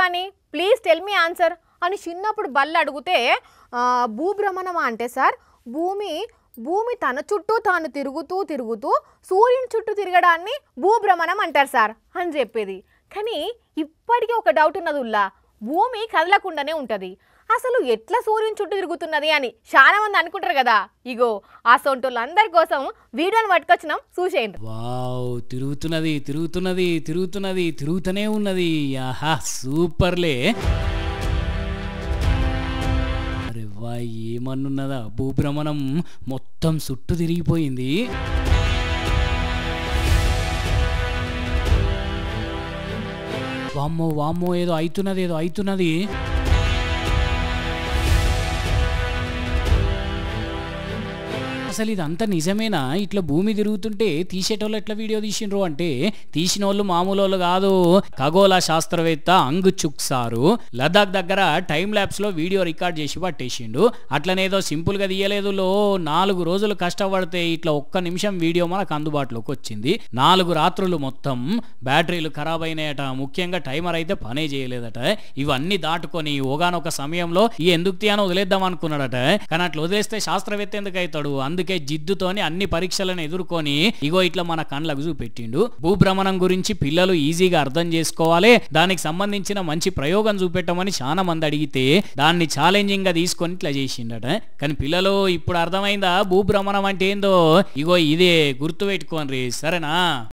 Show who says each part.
Speaker 1: Shivani please tell me answer అని చిన్నప్పుడు బల్ల అడిగితే భూభ్రమణం అంటే సార్ భూమి తన చుట్టూ తాను తిరుగుతూ సూర్యుని చుట్టూ తిరగడాన్ని భూభ్రమణం అంటారు సార్ అని చెప్పేది. కానీ ఇప్పటికీ ఒక డౌట్ ఉన్నది ఉల్లా, భూమి కదలకుండానే ఉంటుంది, అసలు ఎట్లా సూర్యుని చుట్టూ తిరుగుతున్నది అని చాలా మంది అనుకుంటారు కదా. ఇగో ఆ సొంటోళ్ళందరి కోసం వీడియోని పట్టుకొచ్చినాం, చూసేయండి.
Speaker 2: వావ్, తిరుగుతూనే ఉన్నది. ఆహా సూపర్లే. అరే వా, ఏమన్నున్నదా, భూభ్రమణం మొత్తం చుట్టూ తిరిగిపోయింది. వామ్మో ఏదో అవుతున్నది. అసలు ఇదంతా నిజమేనా? ఇట్లా భూమి తిరుగుతుంటే తీసేటోళ్ళు ఎట్లా వీడియో తీసిండ్రు అంటే, తీసిన వాళ్ళు మామూలు వాళ్ళు కాదు. ఖగోళ శాస్త్రవేత్త అంగ్ చుక్ సారు లదాఖ్ దగ్గర టైం ల్యాబ్స్ లో వీడియో రికార్డ్ చేసి పట్టేసిండు. అట్లనేదో సింపుల్ గా తీయలేదు, 4 రోజులు కష్టపడితే ఇట్లా 1 నిమిషం వీడియో మనకు అందుబాటులోకి వచ్చింది. 4 రాత్రులు మొత్తం బ్యాటరీలు ఖరాబ్ అయినాయట, ముఖ్యంగా టైమర్ అయితే పనే చేయలేదట. ఇవన్నీ దాటుకొని ఒగానొక సమయంలో ఎందుకు తీయనో వదిలేద్దాం అనుకున్నాడట. కానీ అట్లా వదిలేస్తే శాస్త్రవేత్త ఎందుకు అవుతాడు? అందుకే జిద్దుతోని అన్ని పరీక్షలను ఎదుర్కొని ఇగో ఇట్లా మన కళ్ళకు చూపెట్టిండు. భూభ్రమణం గురించి పిల్లలు ఈజీగా అర్థం చేసుకోవాలి, దానికి సంబంధించిన మంచి ప్రయోగం చూపెట్టమని చాలా మంది అడిగితే దాన్ని ఛాలెంజింగ్ గా తీసుకొని ఇట్లా చేసిండట. కానీ పిల్లలు ఇప్పుడు అర్థమైందా భూభ్రమణం అంటే ఏందో? ఇగో ఇదే గుర్తు పెట్టుకోండి, సరేనా?